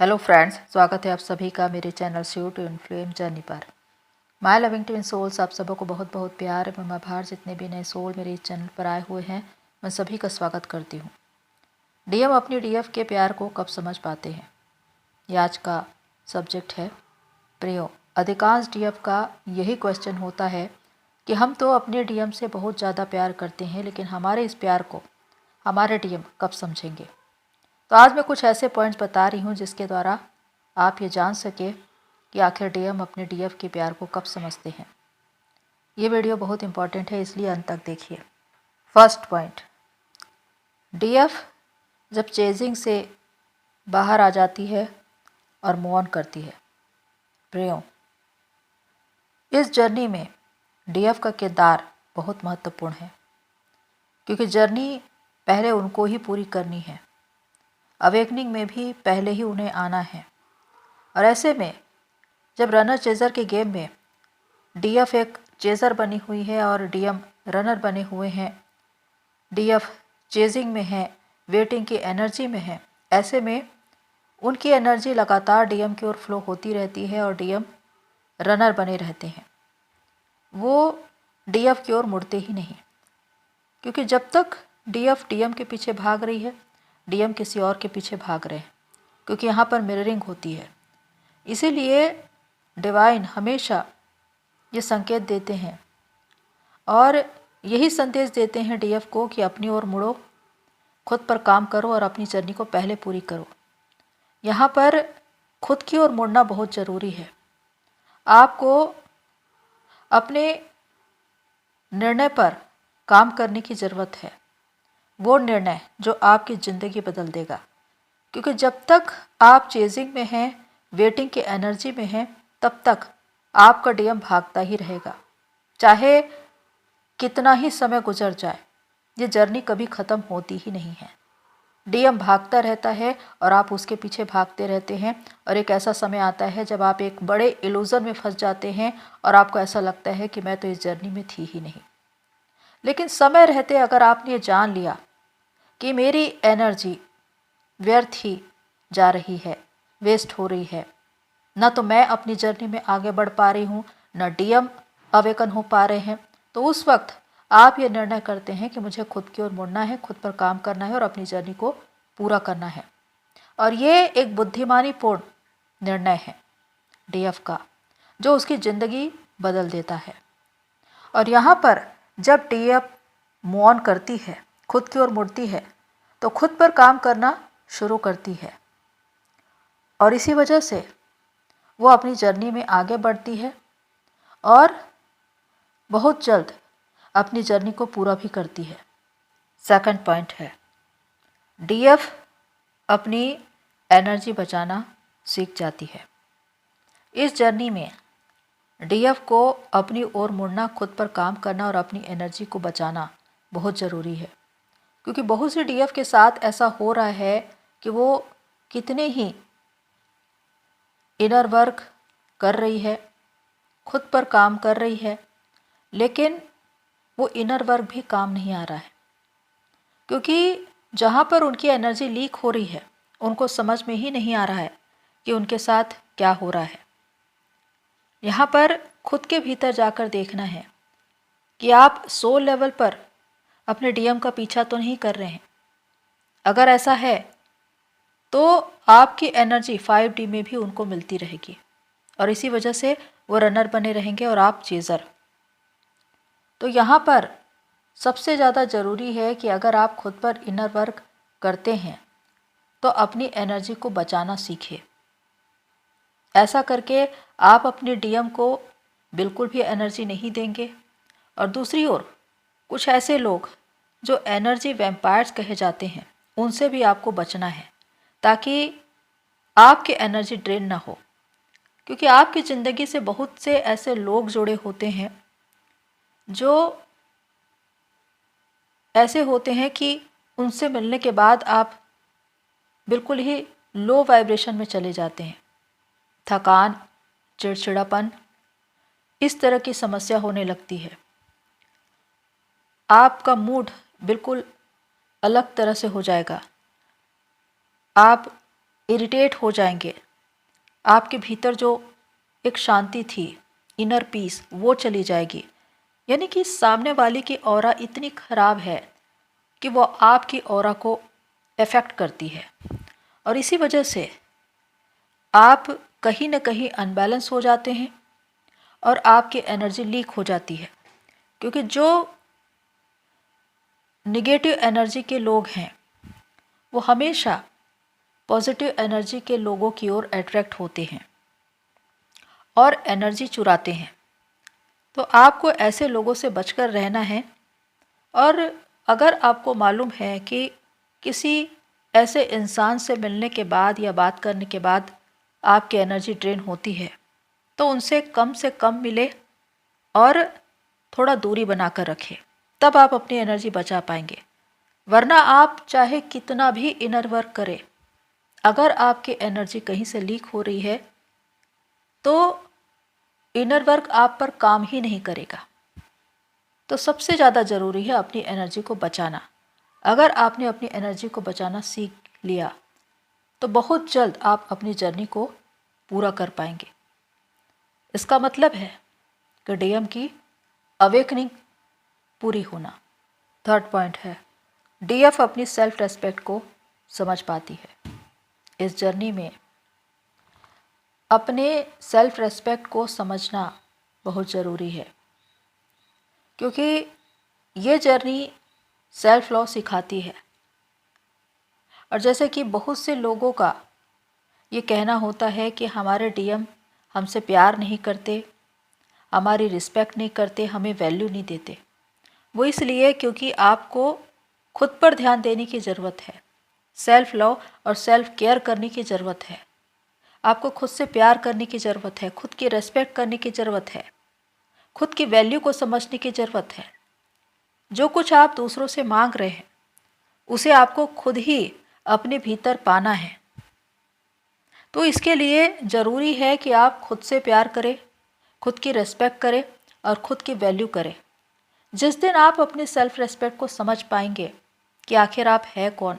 Hello friends, स्वागत है आप सभी का मेरे चैनल सी टू इन्फ्लेम जर्नी पर। माय लविंग ट्विन सोल्स, आप सबों को बहुत बहुत प्यार एवं आभार। जितने भी नए सोल मेरे इस चैनल पर आए हुए हैं, मैं सभी का स्वागत करती हूँ। डीएम अपनी डीएफ के प्यार को कब समझ पाते हैं, ये आज का सब्जेक्ट है। प्रियो, अधिकांश डीएफ का यही क्वेश्चन होता है कि हम तो अपने डीएम से बहुत ज़्यादा प्यार करते हैं, लेकिन हमारे इस प्यार को हमारे डीएम कब समझेंगे। तो आज मैं कुछ ऐसे पॉइंट्स बता रही हूँ जिसके द्वारा आप ये जान सके कि आखिर डीएम अपने डीएफ के प्यार को कब समझते हैं। ये वीडियो बहुत इंपॉर्टेंट है, इसलिए अंत तक देखिए। फर्स्ट पॉइंट, डीएफ जब चेजिंग से बाहर आ जाती है और मूव ऑन करती है। प्रियो, इस जर्नी में डीएफ का किरदार बहुत महत्वपूर्ण है, क्योंकि जर्नी पहले उनको ही पूरी करनी है। अवेकनिंग में भी पहले ही उन्हें आना है। और ऐसे में जब रनर चेज़र के गेम में डीएफ एक चेज़र बनी हुई है और डीएम रनर बने हुए हैं, डीएफ चेजिंग में है, वेटिंग की एनर्जी में है, ऐसे में उनकी एनर्जी लगातार डीएम की ओर फ्लो होती रहती है और डीएम रनर बने रहते हैं। वो डीएफ की ओर मुड़ते ही नहीं, क्योंकि जब तक डीएफ डीएम के पीछे भाग रही है, डीएम किसी और के पीछे भाग रहे हैं, क्योंकि यहाँ पर मिररिंग होती है। इसीलिए डिवाइन हमेशा ये संकेत देते हैं और यही संदेश देते हैं डीएफ को कि अपनी ओर मुड़ो, खुद पर काम करो और अपनी जर्नी को पहले पूरी करो। यहाँ पर खुद की ओर मुड़ना बहुत ज़रूरी है। आपको अपने निर्णय पर काम करने की ज़रूरत है, वो निर्णय जो आपकी ज़िंदगी बदल देगा। क्योंकि जब तक आप चेजिंग में हैं, वेटिंग की एनर्जी में हैं, तब तक आपका डीएम भागता ही रहेगा। चाहे कितना ही समय गुजर जाए, ये जर्नी कभी ख़त्म होती ही नहीं है। डीएम भागता रहता है और आप उसके पीछे भागते रहते हैं। और एक ऐसा समय आता है जब आप एक बड़े इल्यूज़न में फंस जाते हैं और आपको ऐसा लगता है कि मैं तो इस जर्नी में थी ही नहीं। लेकिन समय रहते अगर आपने ये जान लिया कि मेरी एनर्जी व्यर्थ ही जा रही है, वेस्ट हो रही है, ना तो मैं अपनी जर्नी में आगे बढ़ पा रही हूँ, ना डीएम अवेकन हो पा रहे हैं, तो उस वक्त आप ये निर्णय करते हैं कि मुझे खुद की ओर मुड़ना है, खुद पर काम करना है और अपनी जर्नी को पूरा करना है। और ये एक बुद्धिमानीपूर्ण निर्णय है डीएफ का, जो उसकी ज़िंदगी बदल देता है। और यहाँ पर जब डीएफ मूव ऑन करती है, खुद की ओर मुड़ती है, तो खुद पर काम करना शुरू करती है और इसी वजह से वो अपनी जर्नी में आगे बढ़ती है और बहुत जल्द अपनी जर्नी को पूरा भी करती है। सेकंड पॉइंट है, डीएफ अपनी एनर्जी बचाना सीख जाती है। इस जर्नी में डीएफ को अपनी ओर मुड़ना, खुद पर काम करना और अपनी एनर्जी को बचाना बहुत ज़रूरी है। क्योंकि बहुत से डीएफ के साथ ऐसा हो रहा है कि वो कितने ही इनर वर्क कर रही है, खुद पर काम कर रही है, लेकिन वो इनर वर्क भी काम नहीं आ रहा है। क्योंकि जहाँ पर उनकी एनर्जी लीक हो रही है, उनको समझ में ही नहीं आ रहा है कि उनके साथ क्या हो रहा है। यहाँ पर खुद के भीतर जाकर देखना है कि आप सोल लेवल पर अपने डीएम का पीछा तो नहीं कर रहे हैं। अगर ऐसा है तो आपकी एनर्जी 5D में भी उनको मिलती रहेगी और इसी वजह से वो रनर बने रहेंगे और आप चेज़र। तो यहाँ पर सबसे ज़्यादा ज़रूरी है कि अगर आप खुद पर इनर वर्क करते हैं तो अपनी एनर्जी को बचाना सीखिए। ऐसा करके आप अपने डीएम को बिल्कुल भी एनर्जी नहीं देंगे। और दूसरी ओर कुछ ऐसे लोग जो एनर्जी वैम्पायर्स कहे जाते हैं, उनसे भी आपको बचना है, ताकि आपकी एनर्जी ड्रेन ना हो। क्योंकि आपकी ज़िंदगी से बहुत से ऐसे लोग जुड़े होते हैं जो ऐसे होते हैं कि उनसे मिलने के बाद आप बिल्कुल ही लो वाइब्रेशन में चले जाते हैं। थकान, चिड़चिड़ापन, इस तरह की समस्या होने लगती है। आपका मूड बिल्कुल अलग तरह से हो जाएगा। आप इरिटेट हो जाएंगे। आपके भीतर जो एक शांति थी, इनर पीस, वो चली जाएगी। यानी कि सामने वाले की ऑरा इतनी खराब है कि वो आपकी ऑरा को इफ़ेक्ट करती है, और इसी वजह से आप कहीं ना कहीं अनबैलेंस हो जाते हैं और आपकी एनर्जी लीक हो जाती है। क्योंकि जो निगेटिव एनर्जी के लोग हैं वो हमेशा पॉजिटिव एनर्जी के लोगों की ओर अट्रैक्ट होते हैं और एनर्जी चुराते हैं। तो आपको ऐसे लोगों से बचकर रहना है। और अगर आपको मालूम है कि किसी ऐसे इंसान से मिलने के बाद या बात करने के बाद आपकी एनर्जी ड्रेन होती है, तो उनसे कम मिले और थोड़ा दूरी बनाकर रखें, तब आप अपनी एनर्जी बचा पाएंगे। वरना आप चाहे कितना भी इनर वर्क करें, अगर आपकी एनर्जी कहीं से लीक हो रही है तो इनर वर्क आप पर काम ही नहीं करेगा। तो सबसे ज़्यादा ज़रूरी है अपनी एनर्जी को बचाना। अगर आपने अपनी एनर्जी को बचाना सीख लिया तो बहुत जल्द आप अपनी जर्नी को पूरा कर पाएंगे। इसका मतलब है कि डीएम की अवेकनिंग पूरी होना। थर्ड पॉइंट है, डीएफ अपनी सेल्फ रेस्पेक्ट को समझ पाती है। इस जर्नी में अपने सेल्फ रेस्पेक्ट को समझना बहुत ज़रूरी है, क्योंकि ये जर्नी सेल्फ लव सिखाती है। और जैसे कि बहुत से लोगों का ये कहना होता है कि हमारे डीएम हमसे प्यार नहीं करते, हमारी रिस्पेक्ट नहीं करते, हमें वैल्यू नहीं देते। वो इसलिए क्योंकि आपको खुद पर ध्यान देने की ज़रूरत है, सेल्फ लव और सेल्फ केयर करने की ज़रूरत है। आपको खुद से प्यार करने की ज़रूरत है, खुद की रेस्पेक्ट करने की ज़रूरत है, खुद की वैल्यू को समझने की ज़रूरत है। जो कुछ आप दूसरों से मांग रहे हैं उसे आपको खुद ही अपने भीतर पाना है। तो इसके लिए ज़रूरी है कि आप खुद से प्यार करें, खुद की रेस्पेक्ट करें और खुद की वैल्यू करें। जिस दिन आप अपने सेल्फ रेस्पेक्ट को समझ पाएंगे कि आखिर आप है कौन,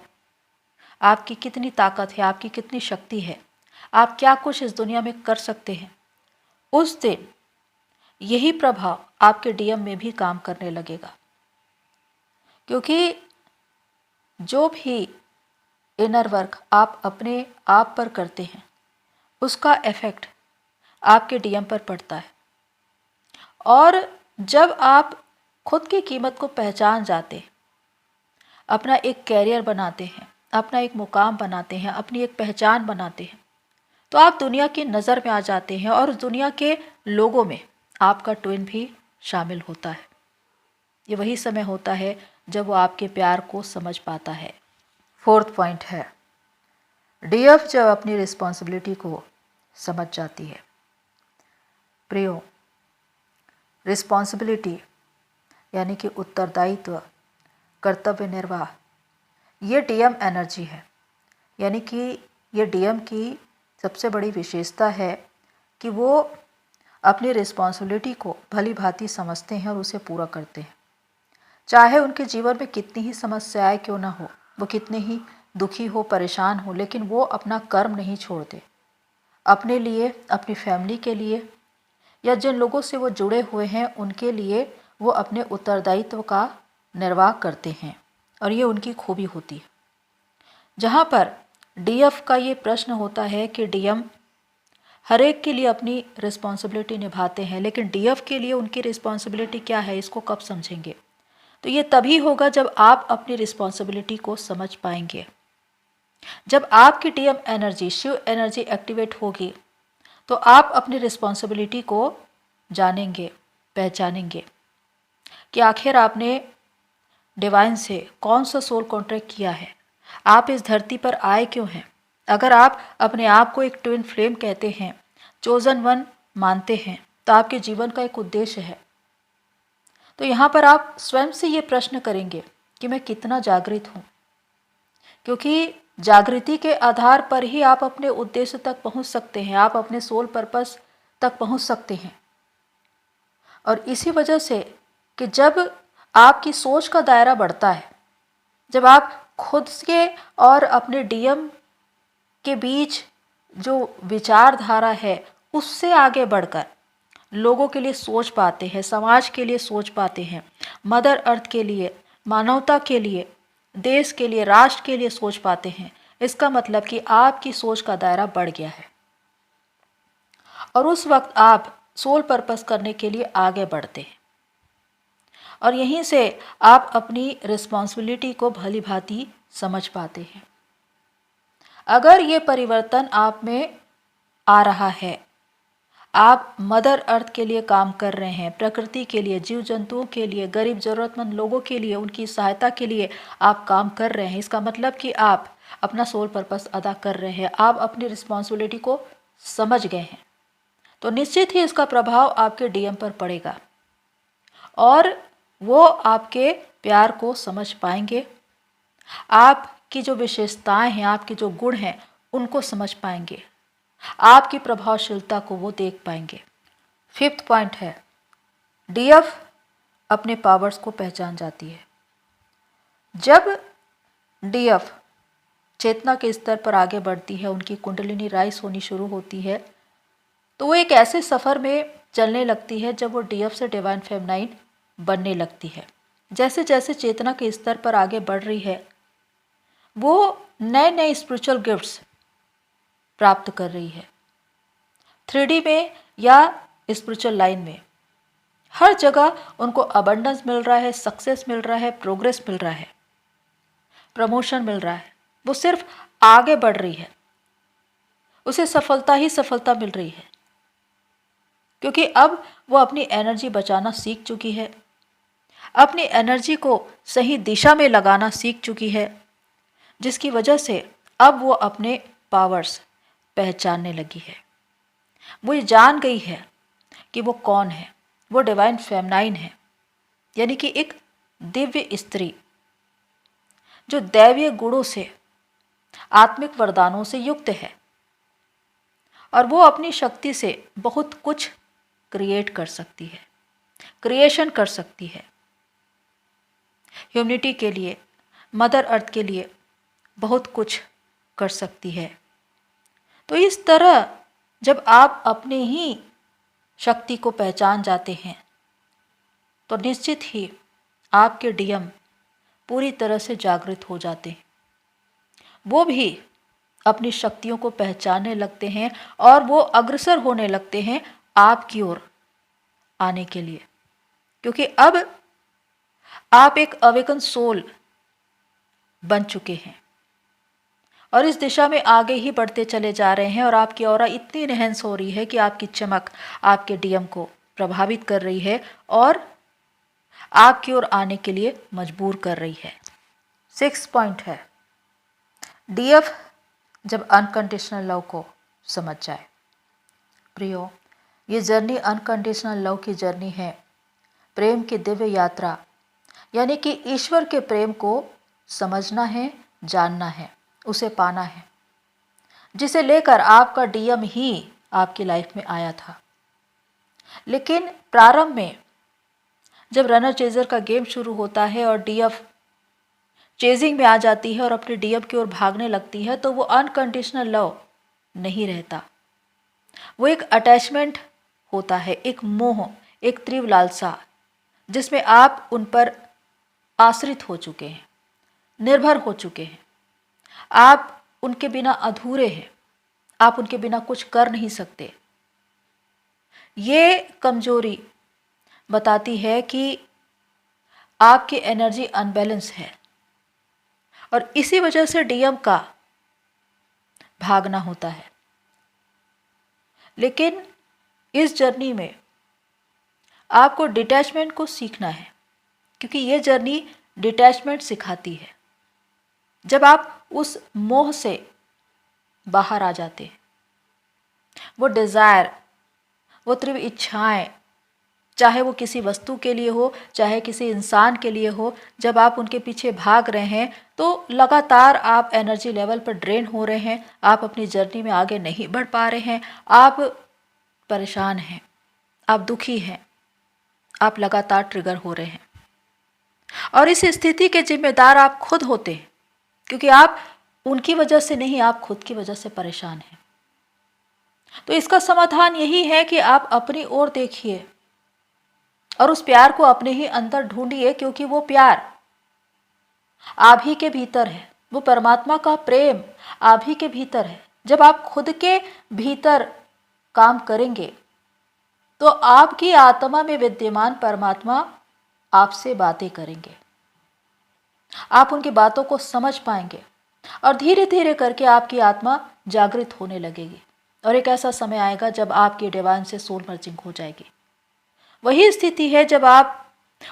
आपकी कितनी ताकत है, आपकी कितनी शक्ति है, आप क्या कुछ इस दुनिया में कर सकते हैं, उस दिन यही प्रभाव आपके डीएम में भी काम करने लगेगा। क्योंकि जो भी इनर वर्क आप अपने आप पर करते हैं उसका इफ़ेक्ट आपके डीएम पर पड़ता है। और जब आप खुद की कीमत को पहचान जाते हैं, अपना एक कैरियर बनाते हैं, अपना एक मुकाम बनाते हैं, अपनी एक पहचान बनाते हैं, तो आप दुनिया की नज़र में आ जाते हैं और दुनिया के लोगों में आपका ट्विन भी शामिल होता है। ये वही समय होता है जब वो आपके प्यार को समझ पाता है। फोर्थ पॉइंट है, डीएफ जब अपनी रिस्पॉन्सिबिलिटी को समझ जाती है। प्रियो, रिस्पॉन्सिबिलिटी यानी कि उत्तरदायित्व, कर्तव्य निर्वाह, ये डीएम एनर्जी है। यानी कि ये डीएम की सबसे बड़ी विशेषता है कि वो अपनी रिस्पॉन्सिबिलिटी को भली भांति समझते हैं और उसे पूरा करते हैं। चाहे उनके जीवन में कितनी ही समस्याएं क्यों ना हो, वो कितने ही दुखी हो, परेशान हो, लेकिन वो अपना कर्म नहीं छोड़ते। अपने लिए, अपनी फैमिली के लिए या जिन लोगों से वो जुड़े हुए हैं उनके लिए वो अपने उत्तरदायित्व का निर्वाह करते हैं, और ये उनकी खूबी होती है। जहाँ पर डीएफ का ये प्रश्न होता है कि डीएम हर एक के लिए अपनी रिस्पॉन्सिबिलिटी निभाते हैं, लेकिन डीएफ के लिए उनकी रिस्पॉन्सिबिलिटी क्या है, इसको कब समझेंगे? तो ये तभी होगा जब आप अपनी रिस्पॉन्सिबिलिटी को समझ पाएंगे। जब आपकी DM energy, Shiv energy activate होगी तो आप अपनी रिस्पॉन्सिबिलिटी को जानेंगे, पहचानेंगे कि आखिर आपने डिवाइन से कौन सा सोल कॉन्ट्रैक्ट किया है, आप इस धरती पर आए क्यों हैं। अगर आप अपने आप को एक ट्विन फ्लेम कहते हैं, चोजन वन मानते हैं, तो आपके जीवन का एक उद्देश्य है। तो यहाँ पर आप स्वयं से ये प्रश्न करेंगे कि मैं कितना जागृत हूँ, क्योंकि जागृति के आधार पर ही आप अपने उद्देश्य तक पहुँच सकते हैं, आप अपने सोल पर्पस तक पहुँच सकते हैं। और इसी वजह से कि जब आपकी सोच का दायरा बढ़ता है, जब आप खुद के और अपने डीएम के बीच जो विचारधारा है उससे आगे बढ़कर लोगों के लिए सोच पाते हैं, समाज के लिए सोच पाते हैं, मदर अर्थ के लिए, मानवता के लिए, देश के लिए, राष्ट्र के लिए सोच पाते हैं, इसका मतलब कि आपकी सोच का दायरा बढ़ गया है और उस वक्त आप सोल पर्पस करने के लिए आगे बढ़ते हैं और यहीं से आप अपनी रिस्पॉन्सिबिलिटी को भली भांति समझ पाते हैं। अगर ये परिवर्तन आप में आ रहा है, आप मदर अर्थ के लिए काम कर रहे हैं, प्रकृति के लिए, जीव जंतुओं के लिए, गरीब ज़रूरतमंद लोगों के लिए, उनकी सहायता के लिए आप काम कर रहे हैं, इसका मतलब कि आप अपना सोल पर्पस अदा कर रहे हैं, आप अपनी रिस्पॉन्सिबिलिटी को समझ गए हैं, तो निश्चित ही इसका प्रभाव आपके डीएम पर पड़ेगा और वो आपके प्यार को समझ पाएंगे, आपकी जो विशेषताएं हैं, आपके जो गुण हैं उनको समझ पाएंगे, आपकी प्रभावशीलता को वो देख पाएंगे। 5th पॉइंट है, डीएफ अपने पावर्स को पहचान जाती है। जब डीएफ चेतना के स्तर पर आगे बढ़ती है, उनकी कुंडलिनी राइज होनी शुरू होती है, तो वो एक ऐसे सफ़र में चलने लगती है जब वो डीएफ से डिवाइन फेमिनाइन बनने लगती है। जैसे जैसे चेतना के स्तर पर आगे बढ़ रही है, वो नए नए स्पिरिचुअल गिफ्ट्स प्राप्त कर रही है। 3D में या स्पिरिचुअल लाइन में हर जगह उनको अबंडेंस मिल रहा है, सक्सेस मिल रहा है, प्रोग्रेस मिल रहा है, प्रमोशन मिल रहा है। वो सिर्फ आगे बढ़ रही है, उसे सफलता ही सफलता मिल रही है, क्योंकि अब वो अपनी एनर्जी बचाना सीख चुकी है, अपनी एनर्जी को सही दिशा में लगाना सीख चुकी है, जिसकी वजह से अब वो अपने पावर्स पहचानने लगी है। वो ये जान गई है कि वो कौन है, वो डिवाइन फेमिनाइन है, यानी कि एक दिव्य स्त्री जो दैवीय गुणों से, आत्मिक वरदानों से युक्त है और वो अपनी शक्ति से बहुत कुछ क्रिएट कर सकती है, क्रिएशन कर सकती है, ह्यूमनिटी के लिए, मदर अर्थ के लिए बहुत कुछ कर सकती है। तो इस तरह जब आप अपने ही शक्ति को पहचान जाते हैं तो निश्चित ही आपके डीएम पूरी तरह से जागृत हो जाते हैं, वो भी अपनी शक्तियों को पहचानने लगते हैं और वो अग्रसर होने लगते हैं आपकी ओर आने के लिए, क्योंकि अब आप एक अवेकन सोल बन चुके हैं और इस दिशा में आगे ही बढ़ते चले जा रहे हैं और आपकी ऑरा इतनी इनहेंस हो रही है कि आपकी चमक आपके डीएम को प्रभावित कर रही है और आपकी ओर आने के लिए मजबूर कर रही है। 6th पॉइंट है, डीएफ जब अनकंडीशनल लव को समझ जाए। प्रियो, ये जर्नी अनकंडीशनल लव की जर्नी है, प्रेम की दिव्य यात्रा, यानी कि ईश्वर के प्रेम को समझना है, जानना है, उसे पाना है, जिसे लेकर आपका डीएम ही आपकी लाइफ में आया था। लेकिन प्रारंभ में जब रनर चेजर का गेम शुरू होता है और डीएफ चेजिंग में आ जाती है और अपने डीएम की ओर भागने लगती है, तो वो अनकंडीशनल लव नहीं रहता, वो एक अटैचमेंट होता है, एक मोह, एक तीव्र लालसा, जिसमें आप उन पर आश्रित हो चुके हैं, निर्भर हो चुके हैं, आप उनके बिना अधूरे हैं, आप उनके बिना कुछ कर नहीं सकते। ये कमजोरी बताती है कि आपकी एनर्जी अनबैलेंस है और इसी वजह से डीएम का भागना होता है। लेकिन इस जर्नी में आपको डिटैचमेंट को सीखना है, क्योंकि ये जर्नी डिटैचमेंट सिखाती है। जब आप उस मोह से बाहर आ जाते हैं, वो डिज़ायर, वो तीव्र इच्छाएं, चाहे वो किसी वस्तु के लिए हो, चाहे किसी इंसान के लिए हो, जब आप उनके पीछे भाग रहे हैं तो लगातार आप एनर्जी लेवल पर ड्रेन हो रहे हैं, आप अपनी जर्नी में आगे नहीं बढ़ पा रहे हैं, आप परेशान हैं, आप दुखी हैं, आप लगातार ट्रिगर हो रहे हैं और इस स्थिति के जिम्मेदार आप खुद होते हैं, क्योंकि आप उनकी वजह से नहीं, आप खुद की वजह से परेशान हैं। तो इसका समाधान यही है कि आप अपनी ओर देखिए और उस प्यार को अपने ही अंदर ढूंढिए, क्योंकि वो प्यार आप ही के भीतर है, वो परमात्मा का प्रेम आप ही के भीतर है। जब आप खुद के भीतर काम करेंगे तो आपकी आत्मा में विद्यमान परमात्मा आपसे बातें करेंगे, आप उनकी बातों को समझ पाएंगे और धीरे धीरे करके आपकी आत्मा जागृत होने लगेगी और एक ऐसा समय आएगा जब आपकी डिवाइन से सोल मर्जिंग हो जाएगी। वही स्थिति है जब आप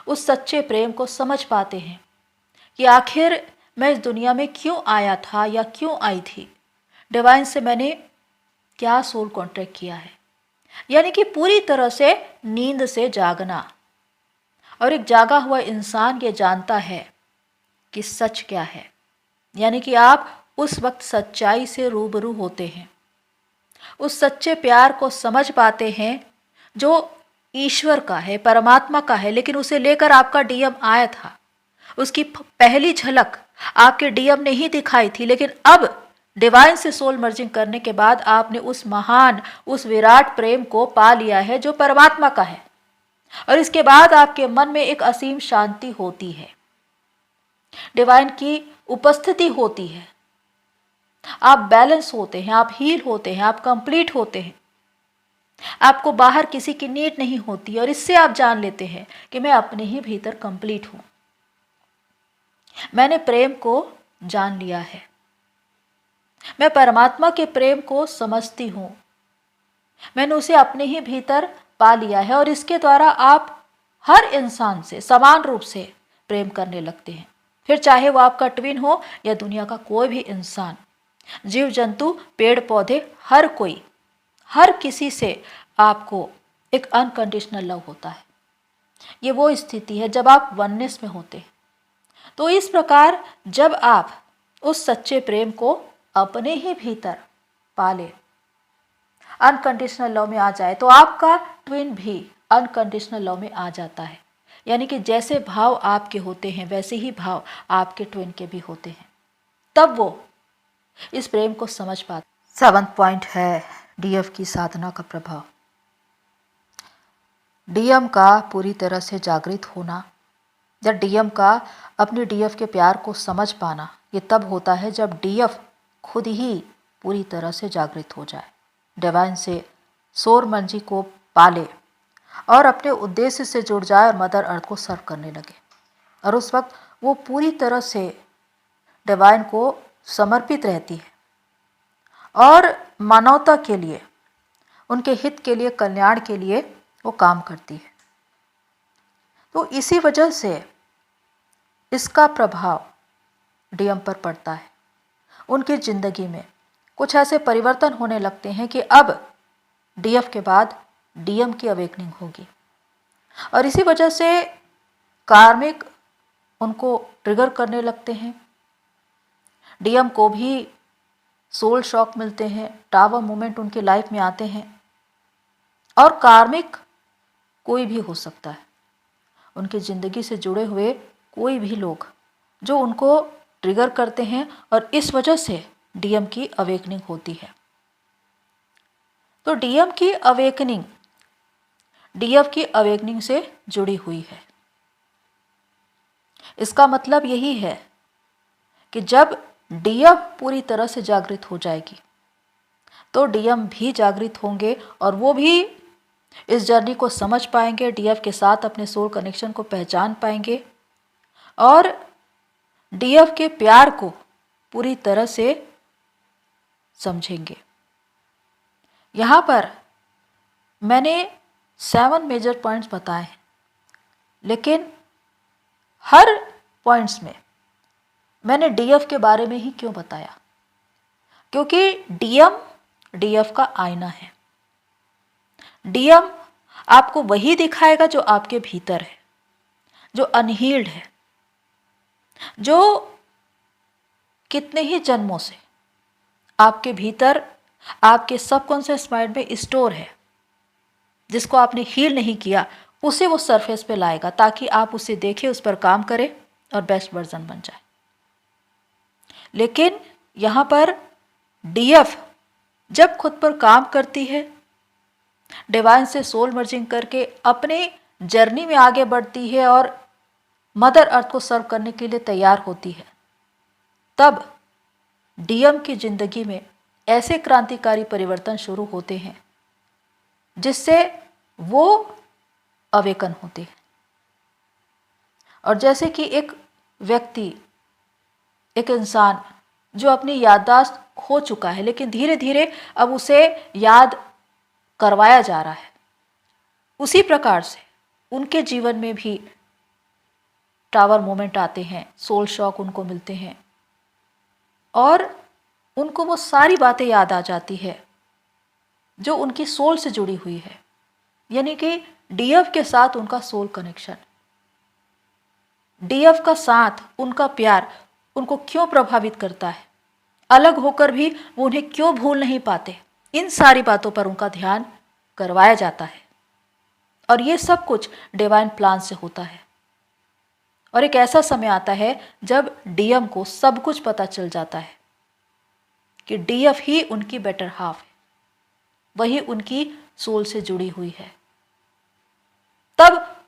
उस सच्चे प्रेम को समझ पाते हैं कि आखिर मैं इस दुनिया में क्यों आया था या क्यों आई थी, डिवाइन से मैंने क्या सोल कॉन्ट्रैक्ट किया है। यानी कि पूरी तरह से नींद से जागना। और एक जागा हुआ इंसान ये जानता है कि सच क्या है, यानी कि आप उस वक्त सच्चाई से रूबरू होते हैं, उस सच्चे प्यार को समझ पाते हैं जो ईश्वर का है, परमात्मा का है, लेकिन उसे लेकर आपका डीएम आया था। उसकी पहली झलक आपके डीएम ने ही दिखाई थी, लेकिन अब डिवाइन से सोल मर्जिंग करने के बाद आपने उस महान, उस विराट प्रेम को पा लिया है जो परमात्मा का है। और इसके बाद आपके मन में एक असीम शांति होती है, डिवाइन की उपस्थिति होती है, आप बैलेंस होते हैं, आप हील होते हैं, आप कंप्लीट होते हैं, आपको बाहर किसी की नीड नहीं होती। और इससे आप जान लेते हैं कि मैं अपने ही भीतर कंप्लीट हूं, मैंने प्रेम को जान लिया है, मैं परमात्मा के प्रेम को समझती हूं, मैंने उसे अपने ही भीतर पा लिया है। और इसके द्वारा आप हर इंसान से समान रूप से प्रेम करने लगते हैं, फिर चाहे वो आपका ट्विन हो या दुनिया का कोई भी इंसान, जीव जंतु, पेड़ पौधे, हर कोई, हर किसी से आपको एक अनकंडीशनल लव होता है। ये वो स्थिति है जब आप वननेस में होते हैं। तो इस प्रकार जब आप उस सच्चे प्रेम को अपने ही भीतर पाले, अनकंडीशनल लव में आ जाए, तो आपका ट्विन भी अनकंडीशनल लव में आ जाता है। यानी कि जैसे भाव आपके होते हैं वैसे ही भाव आपके ट्विन के भी होते हैं, तब वो इस प्रेम को समझ पाते। 7th पॉइंट है डीएफ की साधना का प्रभाव। डीएम का पूरी तरह से जागृत होना या डीएम का अपने डीएफ के प्यार को समझ पाना, ये तब होता है जब डीएफ खुद ही पूरी तरह से जागृत हो जाए, डिवाइन से सोल मर्जिंग को पाले और अपने उद्देश्य से जुड़ जाए और मदर अर्थ को सर्व करने लगे। और उस वक्त वो पूरी तरह से डिवाइन को समर्पित रहती है और मानवता के लिए, उनके हित के लिए, कल्याण के लिए वो काम करती है। तो इसी वजह से इसका प्रभाव डीएम पर पड़ता है। उनकी जिंदगी में कुछ ऐसे परिवर्तन होने लगते हैं कि अब डीएफ के बाद डीएम की अवेकनिंग होगी और इसी वजह से कार्मिक उनको ट्रिगर करने लगते हैं। डीएम को भी सोल शॉक मिलते हैं, टावर मोमेंट उनकी लाइफ में आते हैं। और कार्मिक कोई भी हो सकता है, उनकी ज़िंदगी से जुड़े हुए कोई भी लोग जो उनको ट्रिगर करते हैं और इस वजह से डीएम की अवेकनिंग होती है। तो डीएम की अवेकनिंग डीएफ की अवेकनिंग से जुड़ी हुई है। इसका मतलब यही है कि जब डीएफ पूरी तरह से जागृत हो जाएगी तो डीएम भी जागृत होंगे और वो भी इस जर्नी को समझ पाएंगे, डीएफ के साथ अपने सोल कनेक्शन को पहचान पाएंगे और डीएफ के प्यार को पूरी तरह से समझेंगे। यहाँ पर मैंने 7 मेजर पॉइंट्स बताए हैं, लेकिन हर पॉइंट्स में मैंने डीएफ के बारे में ही क्यों बताया, क्योंकि डीएम डीएफ का आईना है। डीएम आपको वही दिखाएगा जो आपके भीतर है, जो अनहील्ड है, जो कितने ही जन्मों से आपके भीतर, आपके सबकॉन्शियस माइंड में स्टोर है, जिसको आपने हील नहीं किया, उसे वो सरफेस पे लाएगा ताकि आप उसे देखें, उस पर काम करें और बेस्ट वर्जन बन जाए। लेकिन यहाँ पर डीएफ जब खुद पर काम करती है, डिवाइन से सोल मर्जिंग करके अपने जर्नी में आगे बढ़ती है और मदर अर्थ को सर्व करने के लिए तैयार होती है, तब डीएम की जिंदगी में ऐसे क्रांतिकारी परिवर्तन शुरू होते हैं जिससे वो अवेकन होते हैं। और जैसे कि एक व्यक्ति, एक इंसान जो अपनी याददाश्त खो चुका है लेकिन धीरे धीरे अब उसे याद करवाया जा रहा है, उसी प्रकार से उनके जीवन में भी टावर मोमेंट आते हैं, सोल शॉक उनको मिलते हैं और उनको वो सारी बातें याद आ जाती है जो उनकी सोल से जुड़ी हुई है, यानी कि डीएफ के साथ उनका सोल कनेक्शन, डीएफ का साथ, उनका प्यार उनको क्यों प्रभावित करता है, अलग होकर भी वो उन्हें क्यों भूल नहीं पाते, इन सारी बातों पर उनका ध्यान करवाया जाता है। और ये सब कुछ डिवाइन प्लान से होता है। और एक ऐसा समय आता है जब डीएम को सब कुछ पता चल जाता है कि डीएफ ही उनकी बेटर हाफ है, वही उनकी सोल से जुड़ी हुई है। तब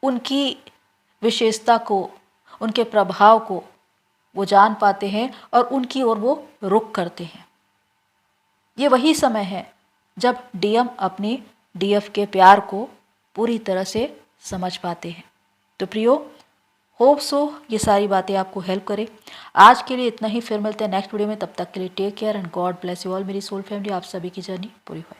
उनकी विशेषता को, उनके प्रभाव को वो जान पाते हैं और उनकी ओर वो रुख करते हैं। ये वही समय है जब डीएम अपनी डीएफ के प्यार को पूरी तरह से समझ पाते हैं। तो प्रियो, होप सो ये सारी बातें आपको हेल्प करें। आज के लिए इतना ही, फिर मिलते हैं नेक्स्ट वीडियो में। तब तक के लिए take care and God bless you all. मेरी सोल फैमिली, आप सभी की जर्नी पूरी हो।